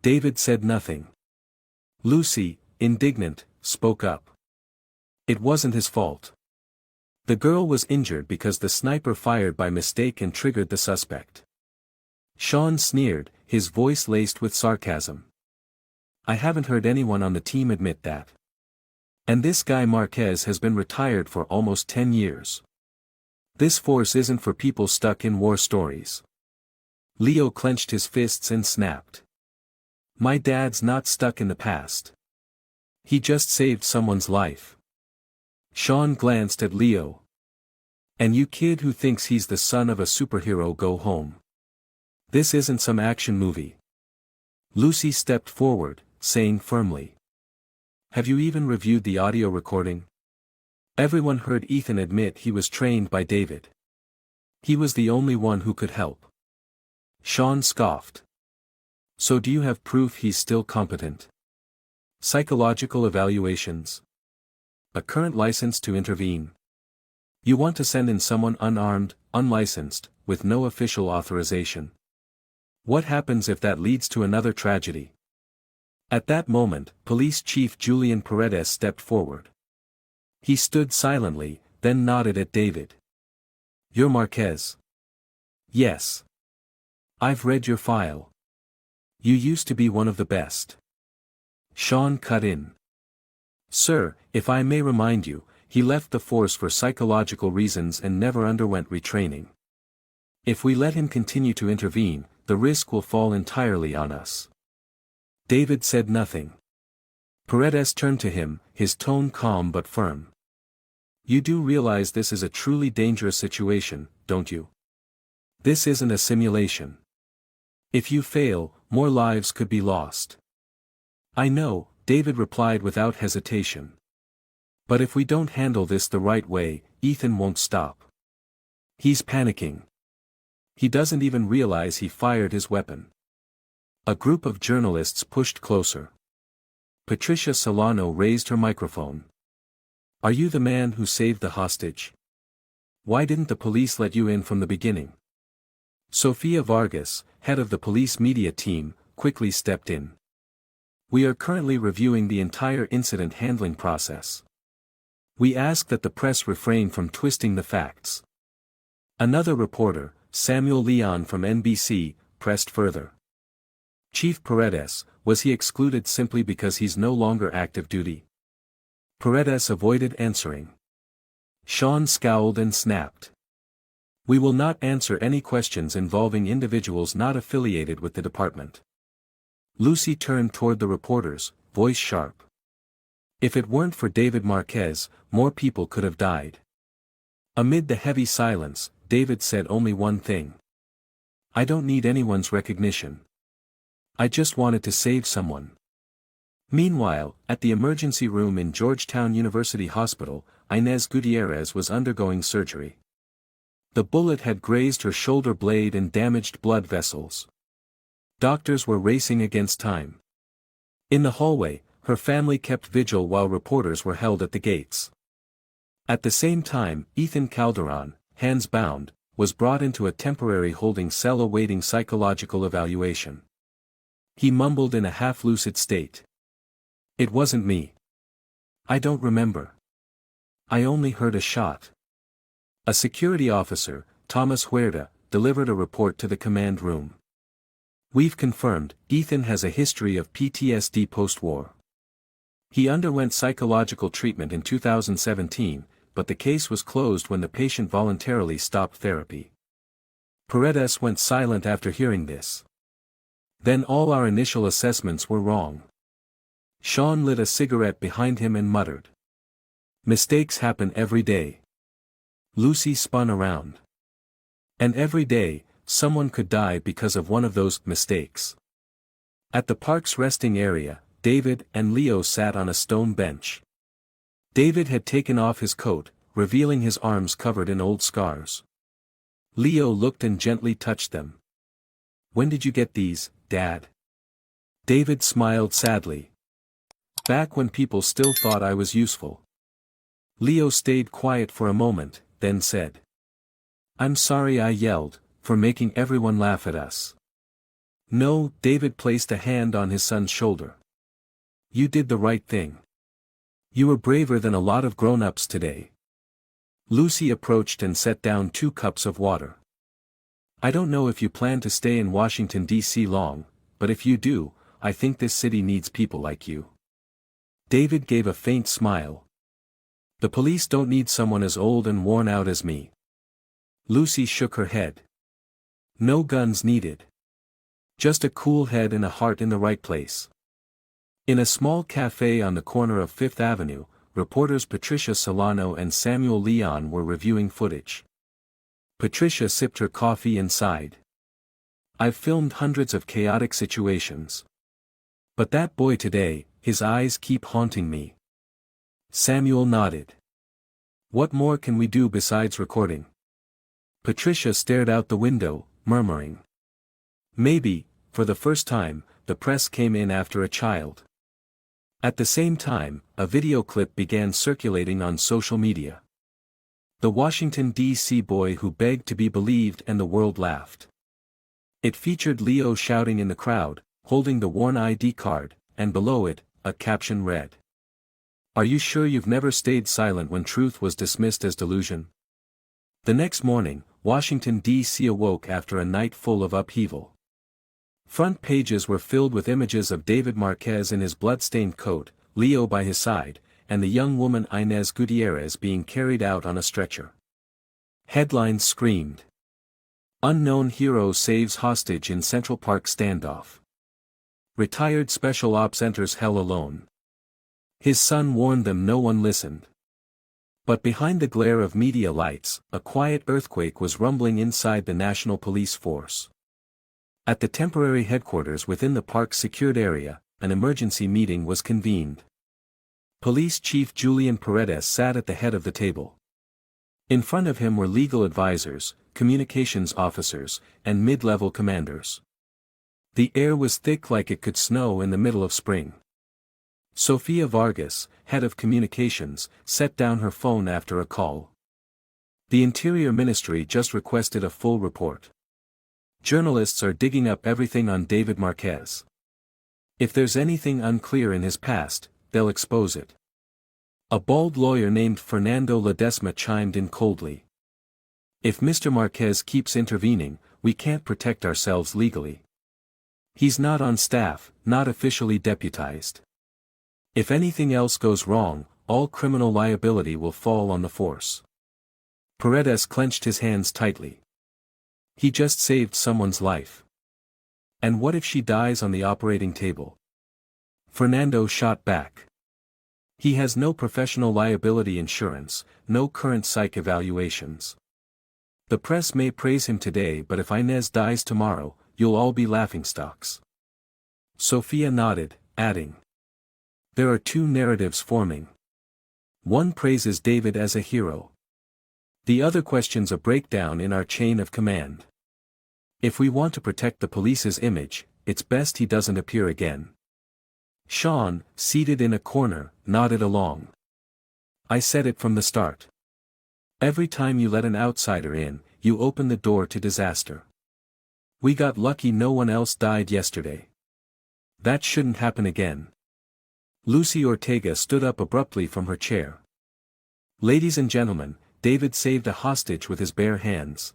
David said nothing. Lucy, indignant, spoke up. "It wasn't his fault. The girl was injured because the sniper fired by mistake and triggered the suspect." Sean sneered, his voice laced with sarcasm. "I haven't heard anyone on the team admit that. And this guy Marquez has been retired for almost 10 years. This force isn't for people stuck in war stories." Leo clenched his fists and snapped. "My dad's not stuck in the past. He just saved someone's life." Sean glanced at Leo. "And you kid who thinks he's the son of a superhero, go home. This isn't some action movie." Lucy stepped forward, saying firmly. "Have you even reviewed the audio recording?" Everyone heard Ethan admit he was trained by David. He was the only one who could help. Sean scoffed. "So do you have proof he's still competent? Psychological evaluations? A current license to intervene? You want to send in someone unarmed, unlicensed, with no official authorization? What happens if that leads to another tragedy?" At that moment, Police Chief Julian Paredes stepped forward. He stood silently, then nodded at David. "You're Marquez?" "Yes. I've read your file. You used to be one of the best." Sean cut in. "Sir, if I may remind you, he left the force for psychological reasons and never underwent retraining. If we let him continue to intervene, the risk will fall entirely on us." David said nothing. Paredes turned to him, his tone calm but firm. "You do realize this is a truly dangerous situation, don't you? This isn't a simulation. If you fail, more lives could be lost." "I know," David replied without hesitation. "But if we don't handle this the right way, Ethan won't stop. He's panicking. He doesn't even realize he fired his weapon." A group of journalists pushed closer. Patricia Solano raised her microphone. Are you the man who saved the hostage? Why didn't the police let you in from the beginning? Sofia Vargas, head of the police media team, quickly stepped in. We are currently reviewing the entire incident handling process. We ask that the press refrain from twisting the facts. Another reporter, Samuel Leon from NBC, pressed further. Chief Paredes, was he excluded simply because he's no longer active duty? Paredes avoided answering. Sean scowled and snapped. We will not answer any questions involving individuals not affiliated with the department. Lucy turned toward the reporters, voice sharp. If it weren't for David Marquez, more people could have died. Amid the heavy silence, David said only one thing. I don't need anyone's recognition. I just wanted to save someone. Meanwhile, at the emergency room in Georgetown University Hospital, Inez Gutierrez was undergoing surgery. The bullet had grazed her shoulder blade and damaged blood vessels. Doctors were racing against time. In the hallway, her family kept vigil while reporters were held at the gates. At the same time, Ethan Calderon, hands bound, was brought into a temporary holding cell awaiting psychological evaluation. He mumbled in a half-lucid state. It wasn't me. I don't remember. I only heard a shot. A security officer, Thomas Huerta, delivered a report to the command room. We've confirmed, Ethan has a history of PTSD post-war. He underwent psychological treatment in 2017, but the case was closed when the patient voluntarily stopped therapy. Paredes went silent after hearing this. Then all our initial assessments were wrong. Sean lit a cigarette behind him and muttered. Mistakes happen every day. Lucy spun around. And every day, someone could die because of one of those mistakes. At the park's resting area, David and Leo sat on a stone bench. David had taken off his coat, revealing his arms covered in old scars. Leo looked and gently touched them. When did you get these, Dad? David smiled sadly. Back when people still thought I was useful. Leo stayed quiet for a moment, then said. I'm sorry I yelled, for making everyone laugh at us. No, David placed a hand on his son's shoulder. You did the right thing. You were braver than a lot of grown-ups today. Lucy approached and set down 2 cups of water. I don't know if you plan to stay in Washington, D.C. long, but if you do, I think this city needs people like you. David gave a faint smile. The police don't need someone as old and worn out as me. Lucy shook her head. No guns needed. Just a cool head and a heart in the right place. In a small cafe on the corner of Fifth Avenue, reporters Patricia Solano and Samuel Leon were reviewing footage. Patricia sipped her coffee and sighed. I've filmed hundreds of chaotic situations. But that boy today, his eyes keep haunting me. Samuel nodded. What more can we do besides recording? Patricia stared out the window, murmuring. Maybe, for the first time, the press came in after a child. At the same time, a video clip began circulating on social media. The Washington, D.C. boy who begged to be believed and the world laughed. It featured Leo shouting in the crowd, holding the worn ID card, and below it, a caption read. Are you sure you've never stayed silent when truth was dismissed as delusion? The next morning, Washington, D.C. awoke after a night full of upheaval. Front pages were filled with images of David Marquez in his blood-stained coat, Leo by his side, and the young woman Inez Gutierrez being carried out on a stretcher. Headlines screamed. Unknown hero saves hostage in Central Park standoff. Retired special ops enters hell alone. His son warned them, no one listened. But behind the glare of media lights, a quiet earthquake was rumbling inside the National Police Force. At the temporary headquarters within the park's secured area, an emergency meeting was convened. Police Chief Julian Paredes sat at the head of the table. In front of him were legal advisors, communications officers, and mid-level commanders. The air was thick like it could snow in the middle of spring. Sofia Vargas, head of communications, set down her phone after a call. The Interior Ministry just requested a full report. Journalists are digging up everything on David Marquez. If there's anything unclear in his past, they'll expose it. A bald lawyer named Fernando Ledesma chimed in coldly. If Mr. Marquez keeps intervening, we can't protect ourselves legally. He's not on staff, not officially deputized. If anything else goes wrong, all criminal liability will fall on the force. Paredes clenched his hands tightly. He just saved someone's life. And what if she dies on the operating table? Fernando shot back. He has no professional liability insurance, no current psych evaluations. The press may praise him today, but if Inez dies tomorrow, you'll all be laughingstocks. Sofia nodded, adding. There are two narratives forming. One praises David as a hero. The other questions a breakdown in our chain of command. If we want to protect the police's image, it's best he doesn't appear again. Sean, seated in a corner, nodded along. I said it from the start. Every time you let an outsider in, you open the door to disaster. We got lucky no one else died yesterday. That shouldn't happen again. Lucy Ortega stood up abruptly from her chair. Ladies and gentlemen, David saved a hostage with his bare hands.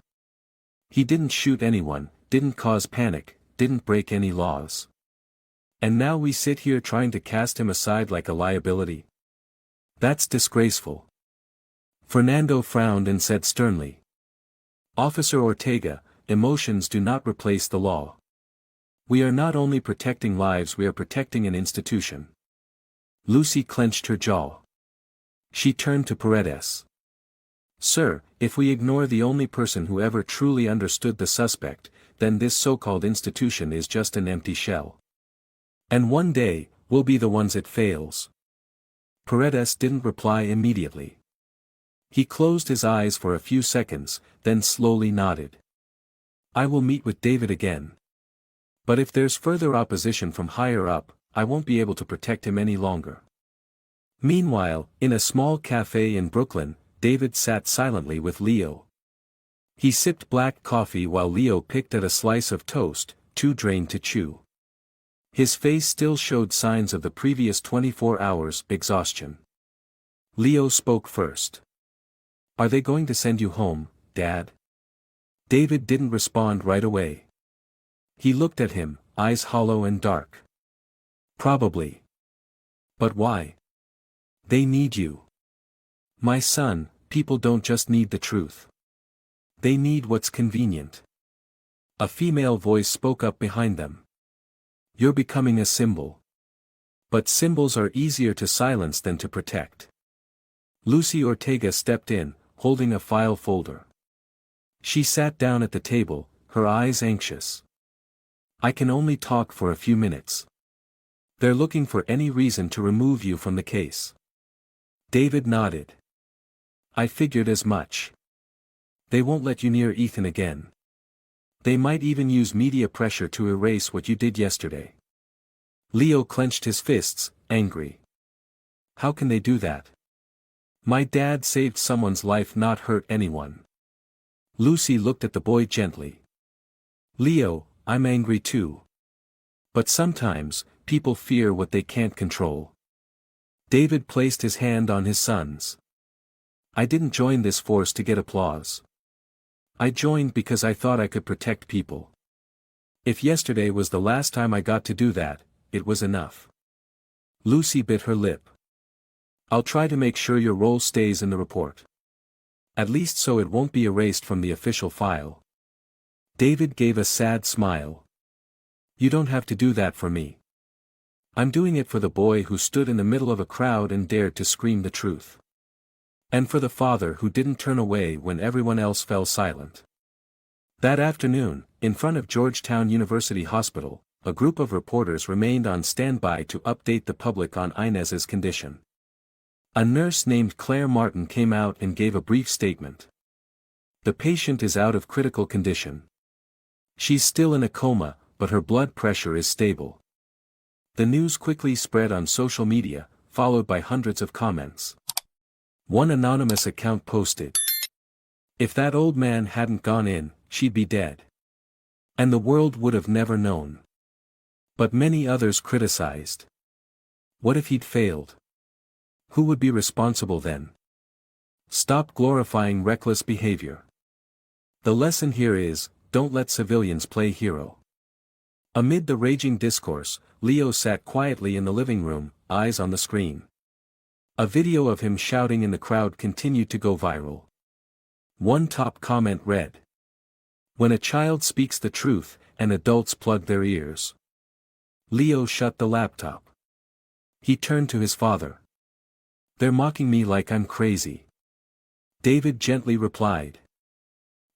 He didn't shoot anyone, didn't cause panic, didn't break any laws. And now we sit here trying to cast him aside like a liability? That's disgraceful. Fernando frowned and said sternly. Officer Ortega, emotions do not replace the law. We are not only protecting lives, we are protecting an institution. Lucy clenched her jaw. She turned to Paredes. Sir, if we ignore the only person who ever truly understood the suspect, then this so-called institution is just an empty shell. And one day, we'll be the ones it fails. Paredes didn't reply immediately. He closed his eyes for a few seconds, then slowly nodded. I will meet with David again. But if there's further opposition from higher up, I won't be able to protect him any longer. Meanwhile, in a small cafe in Brooklyn, David sat silently with Leo. He sipped black coffee while Leo picked at a slice of toast, too drained to chew. His face still showed signs of the previous 24 hours' exhaustion. Leo spoke first. Are they going to send you home, Dad? David didn't respond right away. He looked at him, eyes hollow and dark. Probably. But why? They need you. My son, people don't just need the truth. They need what's convenient. A female voice spoke up behind them. You're becoming a symbol. But symbols are easier to silence than to protect. Lucy Ortega stepped in, holding a file folder. She sat down at the table, her eyes anxious. I can only talk for a few minutes. They're looking for any reason to remove you from the case. David nodded. I figured as much. They won't let you near Ethan again. They might even use media pressure to erase what you did yesterday. Leo clenched his fists, angry. How can they do that? My dad saved someone's life, not hurt anyone. Lucy looked at the boy gently. Leo, I'm angry too. But sometimes, people fear what they can't control. David placed his hand on his son's. I didn't join this force to get applause. I joined because I thought I could protect people. If yesterday was the last time I got to do that, it was enough. Lucy bit her lip. I'll try to make sure your role stays in the report. At least so it won't be erased from the official file. David gave a sad smile. You don't have to do that for me. I'm doing it for the boy who stood in the middle of a crowd and dared to scream the truth. And for the father who didn't turn away when everyone else fell silent. That afternoon, in front of Georgetown University Hospital, a group of reporters remained on standby to update the public on Inez's condition. A nurse named Claire Martin came out and gave a brief statement. The patient is out of critical condition. She's still in a coma, but her blood pressure is stable. The news quickly spread on social media, followed by hundreds of comments. One anonymous account posted, "If that old man hadn't gone in, she'd be dead. And the world would have never known." But many others criticized. What if he'd failed? Who would be responsible then? Stop glorifying reckless behavior. The lesson here is, don't let civilians play hero. Amid the raging discourse, Leo sat quietly in the living room, eyes on the screen. A video of him shouting in the crowd continued to go viral. One top comment read, "When a child speaks the truth, and adults plug their ears." Leo shut the laptop. He turned to his father. "They're mocking me like I'm crazy." David gently replied,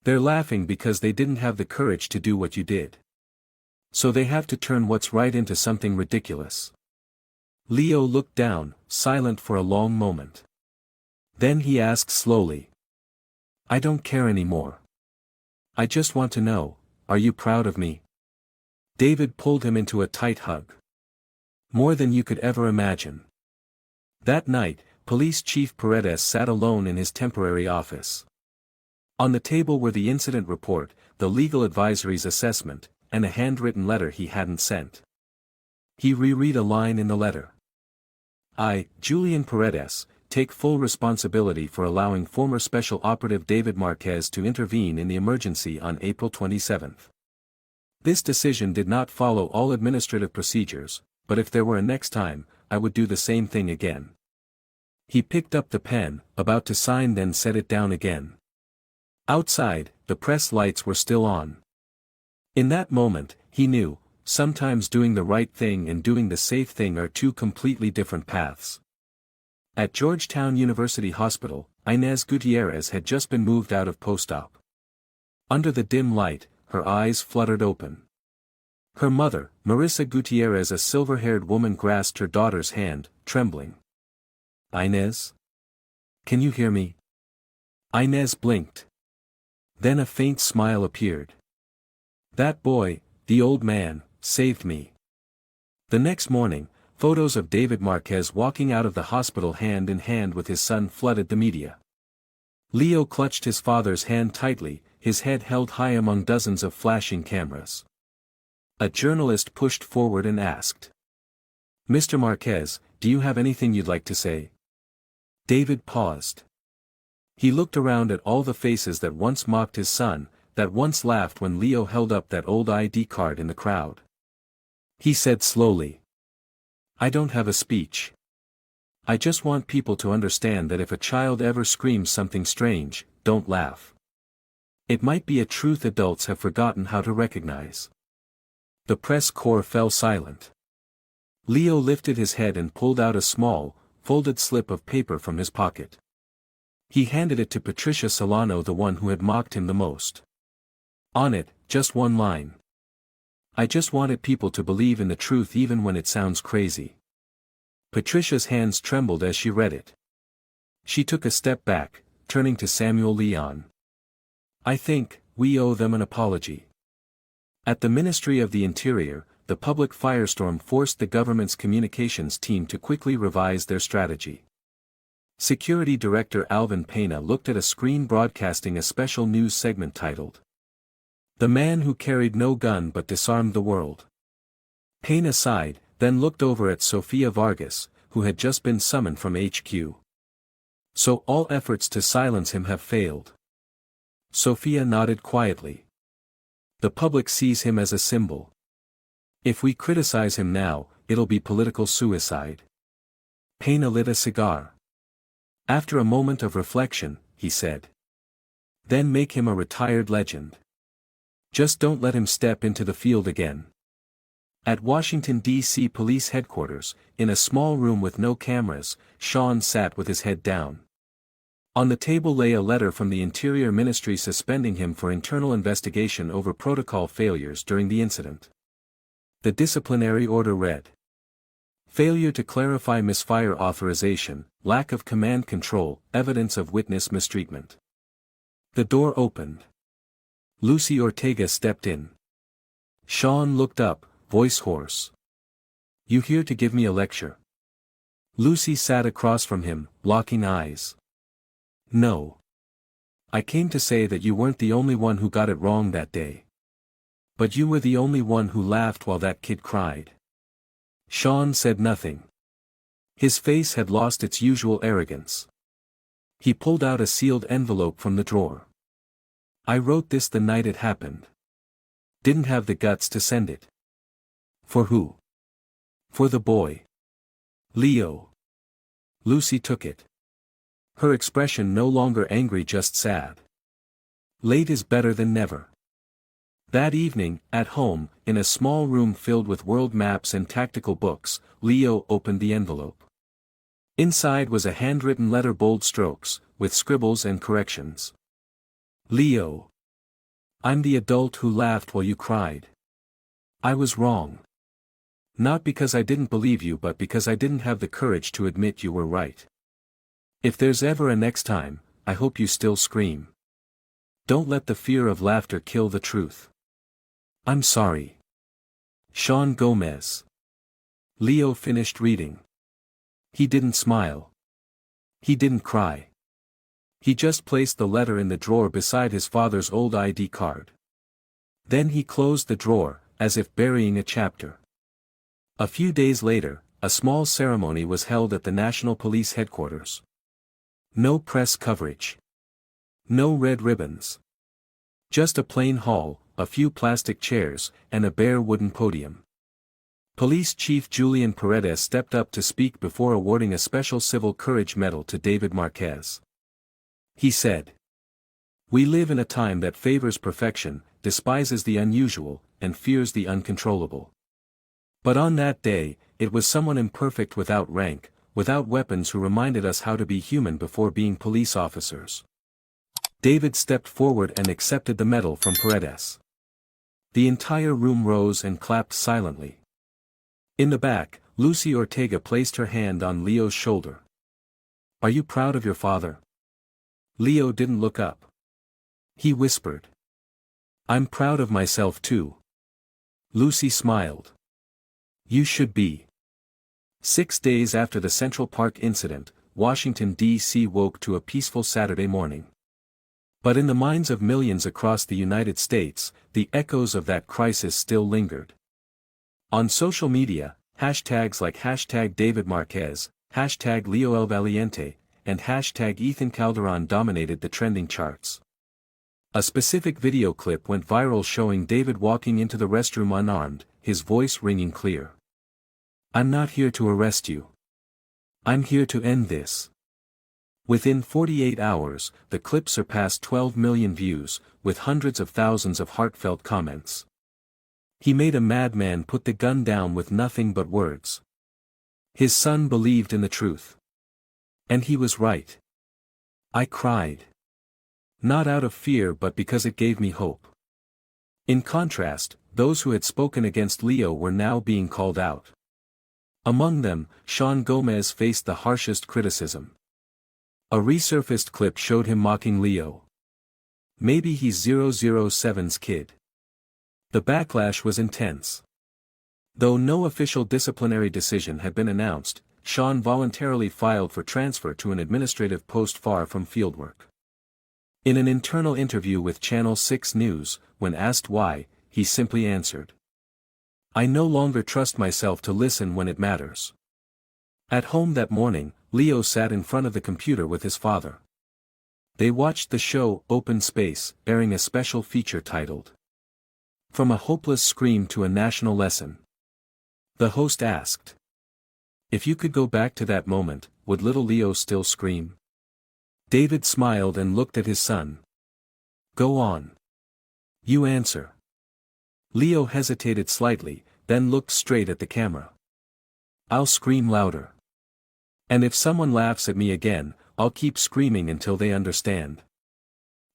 "They're laughing because they didn't have the courage to do what you did. So they have to turn what's right into something ridiculous." Leo looked down, silent for a long moment. Then he asked slowly, "I don't care anymore. I just want to know, are you proud of me?" David pulled him into a tight hug. "More than you could ever imagine." That night, Police Chief Paredes sat alone in his temporary office. On the table were the incident report, the legal advisory's assessment, and a handwritten letter he hadn't sent. He reread a line in the letter. "I, Julian Paredes, take full responsibility for allowing former Special Operative David Marquez to intervene in the emergency on April 27. This decision did not follow all administrative procedures, but if there were a next time, I would do the same thing again." He picked up the pen, about to sign, then set it down again. Outside, the press lights were still on. In that moment, he knew, sometimes doing the right thing and doing the safe thing are two completely different paths. At Georgetown University Hospital, Inez Gutierrez had just been moved out of post-op. Under the dim light, her eyes fluttered open. Her mother, Marissa Gutierrez, a silver-haired woman, grasped her daughter's hand, trembling. "Inez? Can you hear me?" Inez blinked. Then a faint smile appeared. "That boy, the old man, saved me." The next morning, photos of David Marquez walking out of the hospital hand in hand with his son flooded the media. Leo clutched his father's hand tightly, his head held high among dozens of flashing cameras. A journalist pushed forward and asked, "Mr. Marquez, do you have anything you'd like to say?" David paused. He looked around at all the faces that once mocked his son, that once laughed when Leo held up that old ID card in the crowd. He said slowly, "I don't have a speech. I just want people to understand that if a child ever screams something strange, don't laugh. It might be a truth adults have forgotten how to recognize." The press corps fell silent. Leo lifted his head and pulled out a small, folded slip of paper from his pocket. He handed it to Patricia Solano, the one who had mocked him the most. On it, just one line. "I just wanted people to believe in the truth even when it sounds crazy." Patricia's hands trembled as she read it. She took a step back, turning to Samuel Leon. "I think, we owe them an apology." At the Ministry of the Interior, the public firestorm forced the government's communications team to quickly revise their strategy. Security Director Alvin Pena looked at a screen broadcasting a special news segment titled, "The Man Who Carried No Gun But Disarmed the World." Pena sighed, then looked over at Sofia Vargas, who had just been summoned from HQ. "So all efforts to silence him have failed." Sofia nodded quietly. "The public sees him as a symbol. If we criticize him now, it'll be political suicide." Pena lit a cigar. After a moment of reflection, he said, "Then make him a retired legend. Just don't let him step into the field again." At Washington, D.C. Police Headquarters, in a small room with no cameras, Sean sat with his head down. On the table lay a letter from the Interior Ministry suspending him for internal investigation over protocol failures during the incident. The disciplinary order read, "Failure to clarify misfire authorization, lack of command control, evidence of witness mistreatment." The door opened. Lucy Ortega stepped in. Sean looked up, voice hoarse. You here to give me a lecture? Lucy sat across from him, locking eyes. No. I came to say that you weren't the only one who got it wrong that day. But you were the only one who laughed while that kid cried. Sean said nothing. His face had lost its usual arrogance. He pulled out a sealed envelope from the drawer. I wrote this the night it happened. Didn't have the guts to send it. For who? For the boy. Leo. Lucy took it. Her expression no longer angry, just sad. Late is better than never. That evening, at home, in a small room filled with world maps and tactical books, Leo opened the envelope. Inside was a handwritten letter, bold strokes, with scribbles and corrections. Leo. I'm the adult who laughed while you cried. I was wrong. Not because I didn't believe you, but because I didn't have the courage to admit you were right. If there's ever a next time, I hope you still scream. Don't let the fear of laughter kill the truth. I'm sorry. Sean Gomez. Leo finished reading. He didn't smile. He didn't cry. He just placed the letter in the drawer beside his father's old ID card. Then he closed the drawer, as if burying a chapter. A few days later, a small ceremony was held at the National Police Headquarters. No press coverage. No red ribbons. Just a plain hall, a few plastic chairs, and a bare wooden podium. Police Chief Julian Paredes stepped up to speak before awarding a special Civil Courage Medal to David Marquez. He said, "We live in a time that favors perfection, despises the unusual, and fears the uncontrollable. But on that day, it was someone imperfect, without rank, without weapons, who reminded us how to be human before being police officers." David stepped forward and accepted the medal from Paredes. The entire room rose and clapped silently. In the back, Lucy Ortega placed her hand on Leo's shoulder. "Are you proud of your father?" Leo didn't look up. He whispered, "I'm proud of myself too." Lucy smiled. "You should be." 6 days after the Central Park incident, Washington, D.C. woke to a peaceful Saturday morning. But in the minds of millions across the United States, the echoes of that crisis still lingered. On social media, hashtags like #David Marquez, #Leo El Valiente, and #Ethan Calderon dominated the trending charts. A specific video clip went viral showing David walking into the restroom unarmed, his voice ringing clear. "I'm not here to arrest you. I'm here to end this." Within 48 hours, the clip surpassed 12 million views, with hundreds of thousands of heartfelt comments. He made a madman put the gun down with nothing but words. His son believed in the truth. And he was right. I cried. Not out of fear, but because it gave me hope. In contrast, those who had spoken against Leo were now being called out. Among them, Sean Gomez faced the harshest criticism. A resurfaced clip showed him mocking Leo. Maybe he's 007's kid. The backlash was intense. Though no official disciplinary decision had been announced, Sean voluntarily filed for transfer to an administrative post far from fieldwork. In an internal interview with Channel 6 News, when asked why, he simply answered, "I no longer trust myself to listen when it matters." At home that morning, Leo sat in front of the computer with his father. They watched the show Open Space, airing a special feature titled, "From a Hopeless Scream to a National Lesson." The host asked, "If you could go back to that moment, would little Leo still scream?" David smiled and looked at his son. "Go on. You answer." Leo hesitated slightly, then looked straight at the camera. "I'll scream louder. And if someone laughs at me again, I'll keep screaming until they understand."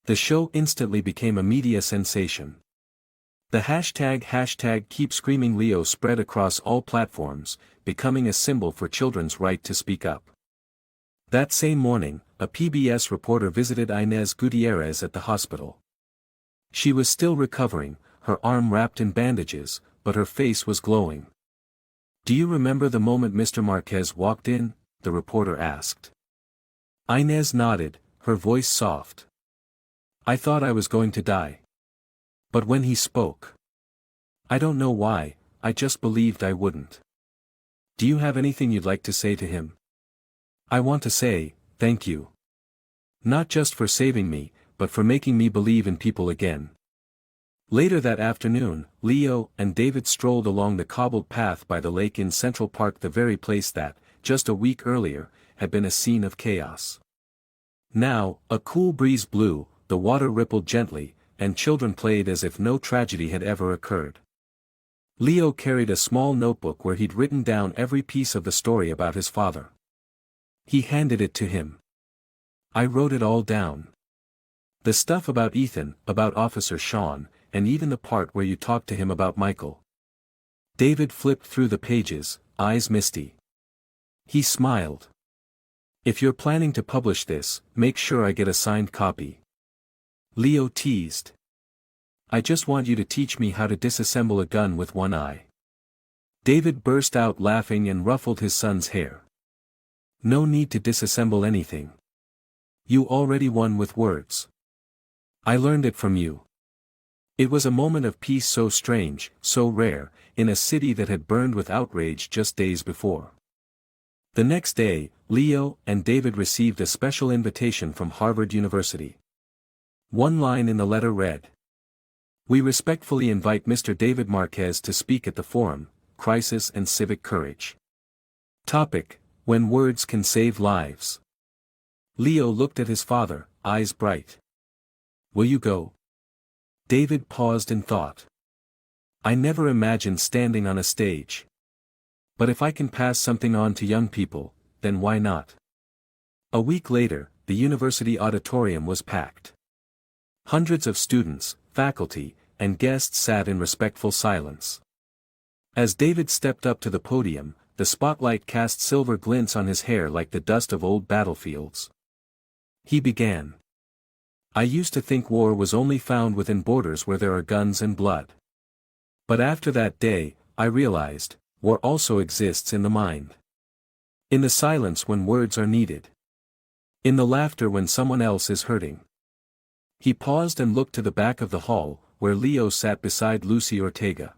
The show instantly became a media sensation. The hashtag Keep Screaming Leo spread across all platforms, becoming a symbol for children's right to speak up. That same morning, a PBS reporter visited Inez Gutierrez at the hospital. She was still recovering, her arm wrapped in bandages, but her face was glowing. "Do you remember the moment Mr. Marquez walked in?" the reporter asked. Inez nodded, her voice soft. "I thought I was going to die. But when he spoke, I don't know why, I just believed I wouldn't." "Do you have anything you'd like to say to him?" "I want to say, thank you. Not just for saving me, but for making me believe in people again." Later that afternoon, Leo and David strolled along the cobbled path by the lake in Central Park, the very place that, just a week earlier, had been a scene of chaos. Now, a cool breeze blew, the water rippled gently, and children played as if no tragedy had ever occurred. Leo carried a small notebook where he'd written down every piece of the story about his father. He handed it to him. "I wrote it all down. The stuff about Ethan, about Officer Sean, and even the part where you talked to him about Michael." David flipped through the pages, eyes misty. He smiled. "If you're planning to publish this, make sure I get a signed copy." Leo teased. "I just want you to teach me how to disassemble a gun with one eye." David burst out laughing and ruffled his son's hair. "No need to disassemble anything. You already won with words. I learned it from you." It was a moment of peace so strange, so rare, in a city that had burned with outrage just days before. The next day, Leo and David received a special invitation from Harvard University. One line in the letter read, "We respectfully invite Mr. David Marquez to speak at the forum, Crisis and Civic Courage. Topic: When Words Can Save Lives." Leo looked at his father, eyes bright. "Will you go?" David paused in thought. "I never imagined standing on a stage. But if I can pass something on to young people, then why not?" A week later, the university auditorium was packed. Hundreds of students, faculty, and guests sat in respectful silence. As David stepped up to the podium, the spotlight cast silver glints on his hair like the dust of old battlefields. He began. "I used to think war was only found within borders where there are guns and blood. But after that day, I realized, war also exists in the mind. In the silence when words are needed. In the laughter when someone else is hurting." He paused and looked to the back of the hall, where Leo sat beside Lucy Ortega.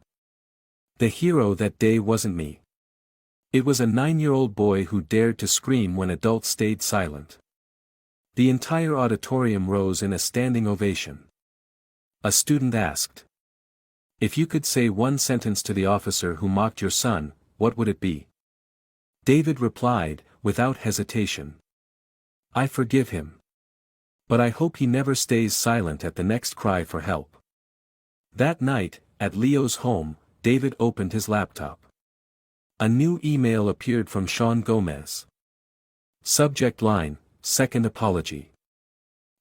"The hero that day wasn't me. It was a 9-year-old boy who dared to scream when adults stayed silent." The entire auditorium rose in a standing ovation. A student asked, "If you could say one sentence to the officer who mocked your son, what would it be?" David replied, without hesitation, "I forgive him. But I hope he never stays silent at the next cry for help." That night, at Leo's home, David opened his laptop. A new email appeared from Sean Gomez. Subject line: Second apology.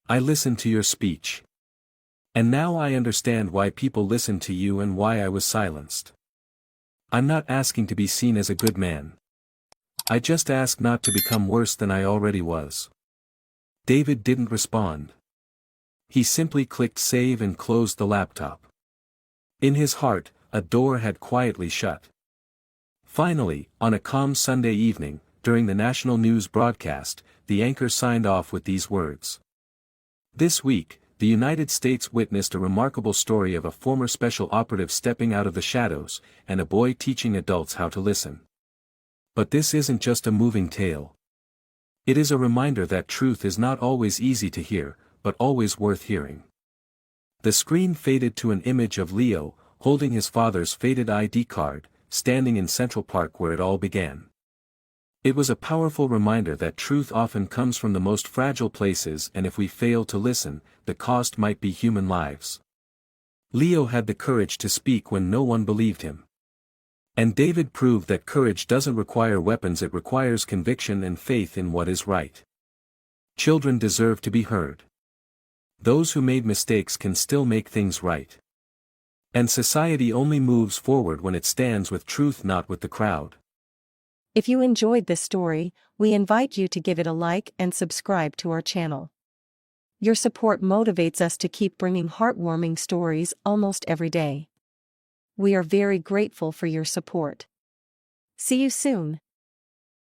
"I listened to your speech. And now I understand why people listened to you and why I was silenced. I'm not asking to be seen as a good man. I just ask not to become worse than I already was." David didn't respond. He simply clicked save and closed the laptop. In his heart, a door had quietly shut. Finally, on a calm Sunday evening, during the national news broadcast, the anchor signed off with these words. "This week, the United States witnessed a remarkable story of a former special operative stepping out of the shadows, and a boy teaching adults how to listen. But this isn't just a moving tale. It is a reminder that truth is not always easy to hear, but always worth hearing." The screen faded to an image of Leo, holding his father's faded ID card, standing in Central Park where it all began. It was a powerful reminder that truth often comes from the most fragile places, and if we fail to listen, the cost might be human lives. Leo had the courage to speak when no one believed him. And David proved that courage doesn't require weapons, it requires conviction and faith in what is right. Children deserve to be heard. Those who made mistakes can still make things right. And society only moves forward when it stands with truth, not with the crowd. If you enjoyed this story, we invite you to give it a like and subscribe to our channel. Your support motivates us to keep bringing heartwarming stories almost every day. We are very grateful for your support. See you soon.